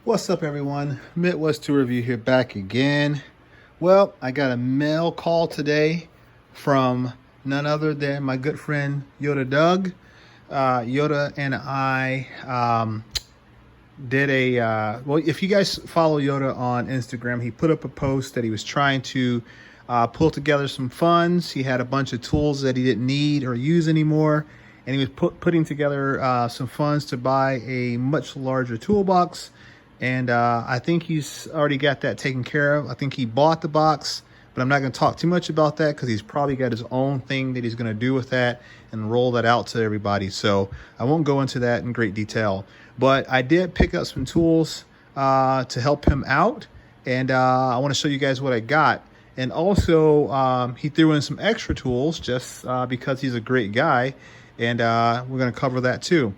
What's up, everyone? Midwest Tour Review here, back again. Well, I got a mail call today from none other than my good friend YotaDoug. Yota and I did a well, if you guys follow Yota on Instagram, he put up a post that he was trying to pull together some funds. He had a bunch of tools that he didn't need or use anymore, and he was putting together some funds to buy a much larger toolbox. And I think he's already got that taken care of. I think he bought the box, but I'm not going to talk too much about that because he's probably got his own thing that he's going to do with that and roll that out to everybody. So I won't go into that in great detail. But I did pick up some tools to help him out, and I want to show you guys what I got. And also, he threw in some extra tools just because he's a great guy, and we're going to cover that too.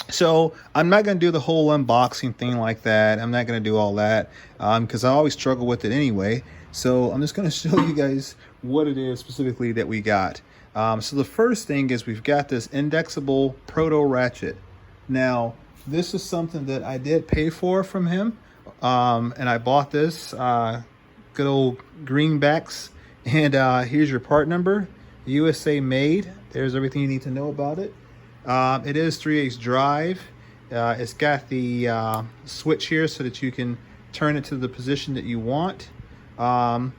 So I'm not going to do the whole unboxing thing like that. I'm not going to do all that because I always struggle with it anyway. So I'm just going to show you guys what it is specifically that we got. So the first thing is we've got this indexable Proto ratchet. Now, this is something that I did pay for from him. And I bought this good old greenbacks. And here's your part number, USA made. There's everything you need to know about it. It is 3/8 drive. It's got the switch here so that you can turn it to the position that you want and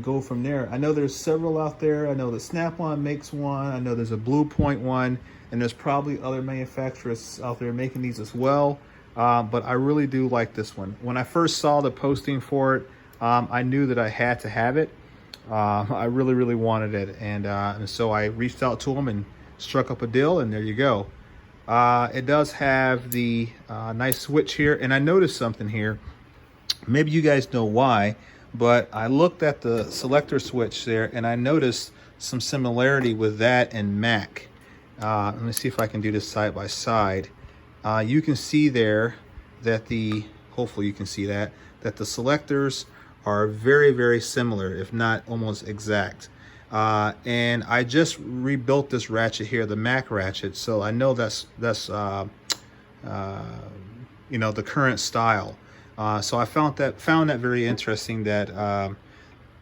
go from there. I know there's several out there. I know the Snap-on makes one. I know there's a Blue Point one, and there's probably other manufacturers out there making these as well. But I really do like this one. When I first saw the posting for it, I knew that I had to have it. I really wanted it, and so I reached out to him and struck up a deal, and there you go. It does have the nice switch here, and I noticed something here. Maybe you guys know why, but I looked at the selector switch there, and I noticed some similarity with that and Mac. Let me see if I can do this side by side. You can see there that hopefully you can see that the selectors are very similar, if not almost exact. And I just rebuilt this ratchet here, the Mac ratchet, so I know that's you know, the current style. So I found that very interesting that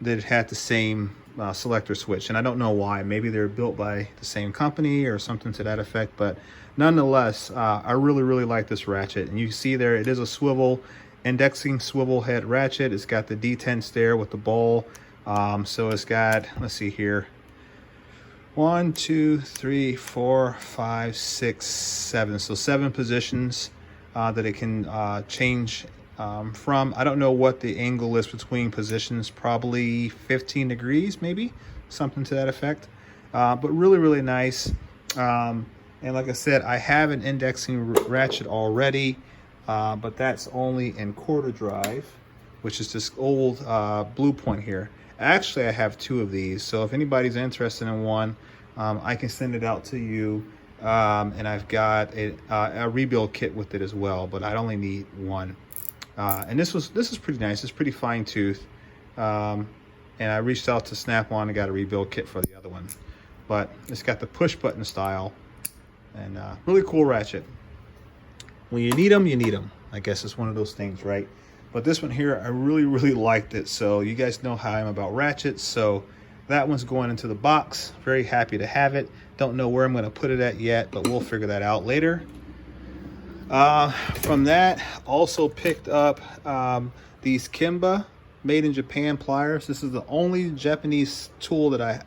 that it had the same selector switch, and I don't know why. Maybe they're built by the same company or something to that effect, but nonetheless, I really like this ratchet. And you see there, it is a swivel, indexing swivel head ratchet. It's got the detents there with the ball. So it's got, let's see here, 1, 2, 3, 4, 5, 6, 7. So 7 positions that it can change from. I don't know what the angle is between positions, probably 15 degrees, maybe something to that effect. But really nice. And like I said, I have an indexing ratchet already, but that's only in quarter drive, which is this old Blue Point here. Actually, I have 2 of these, so if anybody's interested in one, I can send it out to you. And I've got a rebuild kit with it as well, but I only need 1. And this is pretty nice. It's pretty fine tooth. And I reached out to Snap-on and got a rebuild kit for the other one. But it's got the push button style, and really cool ratchet. When you need them, you need them. I guess it's one of those things, right? But this one here, I really liked it. So you guys know how I'm about ratchets. So that one's going into the box. Very happy to have it. Don't know where I'm going to put it at yet, but we'll figure that out later. From that, also picked up these Kimba made in Japan pliers. This is the only Japanese tool that I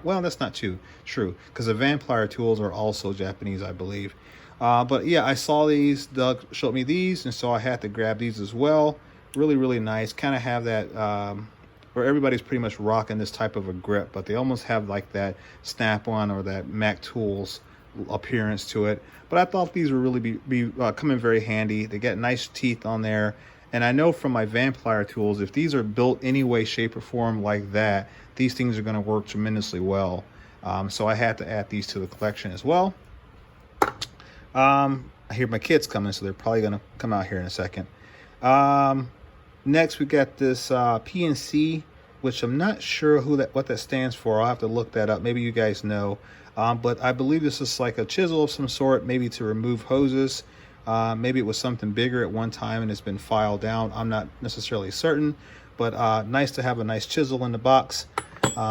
well, that's not true, because the Van plier tools are also Japanese, I believe. But yeah, I saw these. Doug showed me these, and so I had to grab these as well. Really nice. Kind of have that where everybody's pretty much rocking this type of a grip, but they almost have like that Snap-on or that Mac Tools appearance to it. But I thought these would really be come in very handy. They get nice teeth on there, and I know from my Van plier tools, if these are built any way, shape, or form like that, these things are going to work tremendously well. So I had to add these to the collection as well. I hear my kids coming, so they're probably going to come out here in a second. Next, we got this PNC, which I'm not sure what that stands for. I'll have to look that up. Maybe you guys know. But I believe this is like a chisel of some sort, maybe to remove hoses. Maybe it was something bigger at one time and it's been filed down. I'm not necessarily certain, but nice to have a nice chisel in the box.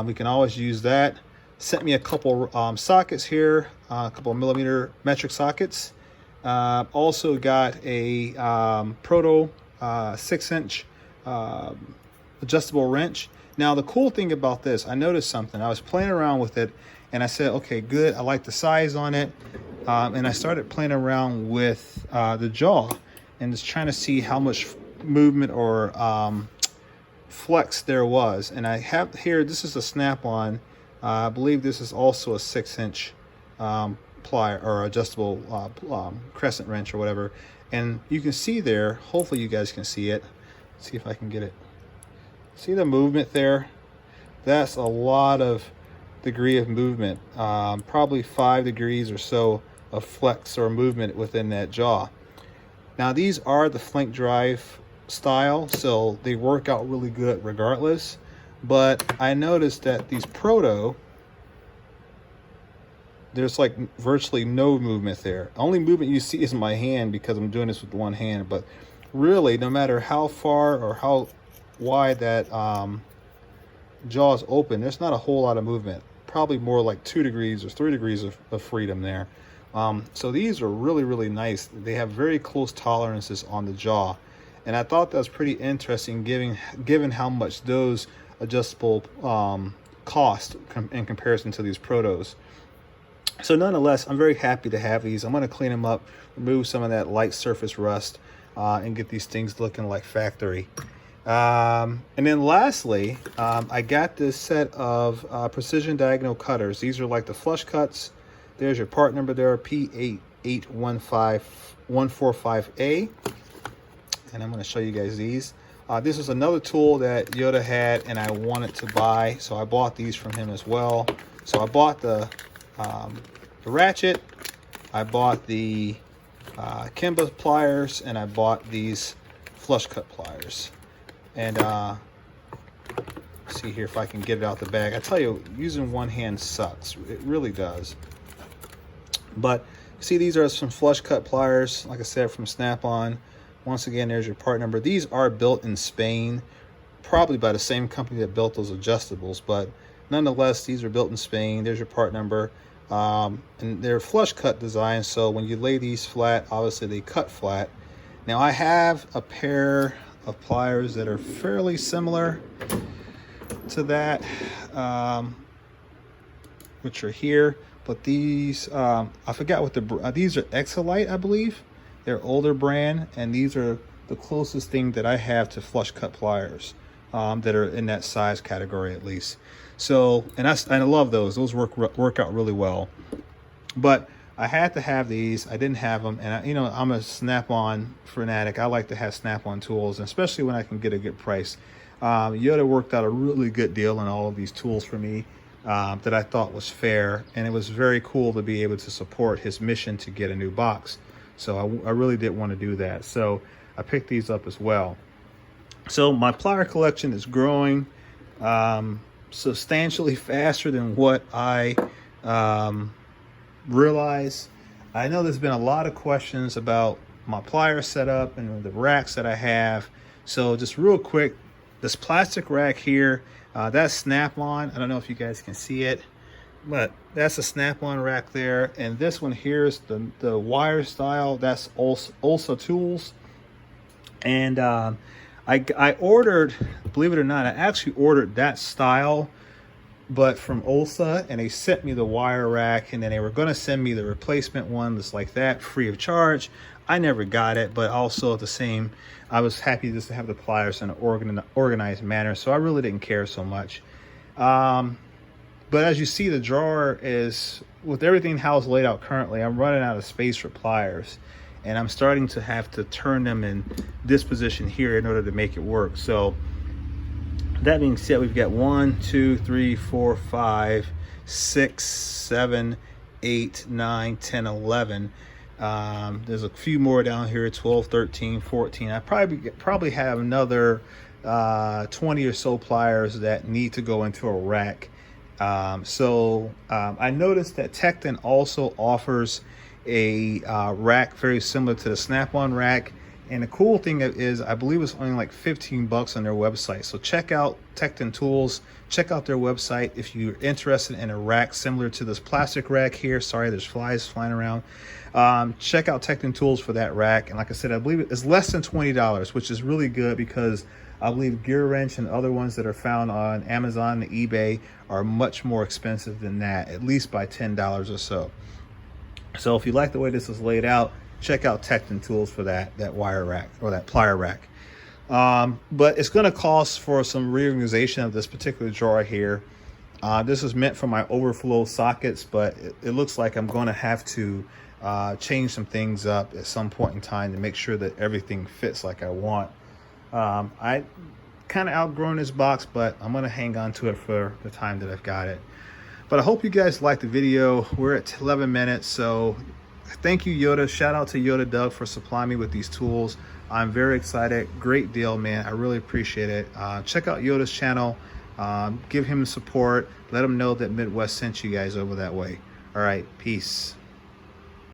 We can always use that. Sent me a couple sockets here, a couple of millimeter metric sockets. Also got a Proto 6-inch adjustable wrench. Now the cool thing about this, I noticed something. I was playing around with it and I said, okay, good, I like the size on it. And I started playing around with the jaw and just trying to see how much movement or flex there was. And I have here, this is a Snap-on. I believe this is also a 6-inch plier or adjustable crescent wrench or whatever. And you can see there, hopefully you guys can see it. Let's see if I can get it. See the movement there? That's a lot of degree of movement, probably 5 degrees or so of flex or movement within that jaw. Now these are the flank drive style, so they work out really good regardless. But I noticed that these Proto, there's like virtually no movement there. The only movement you see is my hand because I'm doing this with one hand. But really, no matter how far or how wide that jaw is open, there's not a whole lot of movement. Probably more like 2 degrees or 3 degrees of freedom there. So these are really, really nice. They have very close tolerances on the jaw. And I thought that was pretty interesting given how much those adjustable cost in comparison to these Protos. So nonetheless, I'm very happy to have these. I'm going to clean them up, remove some of that light surface rust, and get these things looking like factory. And then lastly, I got this set of precision diagonal cutters. These are like the flush cuts. There's your part number there, P8815145A. And I'm going to show you guys these. This is another tool that Yota had and I wanted to buy, so I bought these from him as well. So I bought the ratchet, I bought the Kimba pliers, and I bought these flush cut pliers. And see here if I can get it out the bag. I tell you, using one hand sucks. It really does. But see, these are some flush cut pliers, like I said, from Snap-on. Once again, there's your part number. These are built in Spain, probably by the same company that built those adjustables, but nonetheless, these are built in Spain. There's your part number. And they're flush cut design, so when you lay these flat, obviously they cut flat. Now I have a pair of pliers that are fairly similar to that, which are here, but these, I forgot what these are Exolite, I believe. They're older brand, and these are the closest thing that I have to flush cut pliers that are in that size category at least. So, and I love those. Those work out really well. But I had to have these. I didn't have them, and I'm a Snap-on fanatic. I like to have Snap-on tools, and especially when I can get a good price. Yota worked out a really good deal on all of these tools for me that I thought was fair, and it was very cool to be able to support his mission to get a new box. So I really did want to do that. So I picked these up as well. So my plier collection is growing substantially faster than what I realized. I know there's been a lot of questions about my plier setup and the racks that I have. So just real quick, this plastic rack here, that's Snap-on. I don't know if you guys can see it, but that's a Snap-on rack there. And this one here is the wire style. That's also tools. And I ordered, believe it or not, I actually ordered that style, but from Ulsa, and they sent me the wire rack, and then they were going to send me the replacement one that's like that, free of charge. I never got it, but also at the same, I was happy just to have the pliers in an organized manner, so I really didn't care so much. But as you see, the drawer is, with everything how it's laid out currently, I'm running out of space for pliers. And I'm starting to have to turn them in this position here in order to make it work. So that being said, we've got 1, 2, 3, 4, 5, 6, 7, 8, 9, 10, 11. There's a few more down here, 12, 13, 14. I probably have another 20 or so pliers that need to go into a rack. I noticed that Tekton also offers a rack very similar to the Snap-on rack. And the cool thing is, I believe it's only like 15 bucks on their website. So check out Tekton Tools, check out their website if you're interested in a rack similar to this plastic rack here. Sorry, there's flies flying around. Check out Tekton Tools for that rack. And like I said, I believe it's less than $20, which is really good, because I believe Gear Wrench and other ones that are found on Amazon and eBay are much more expensive than that, at least by $10 or so. So if you like the way this is laid out, check out Tekton Tools for that wire rack or that plier rack. But it's going to cost for some reorganization of this particular drawer here. This is meant for my overflow sockets, but it looks like I'm going to have to change some things up at some point in time to make sure that everything fits like I want. I kind of outgrown this box, but I'm going to hang on to it for the time that I've got it. But I hope you guys liked the video. We're at 11 minutes, so thank you, Yota. Shout out to YotaDoug for supplying me with these tools. I'm very excited. Great deal, man. I really appreciate it. Check out Yota's channel. Give him the support. Let him know that Midwest sent you guys over that way. All right, peace.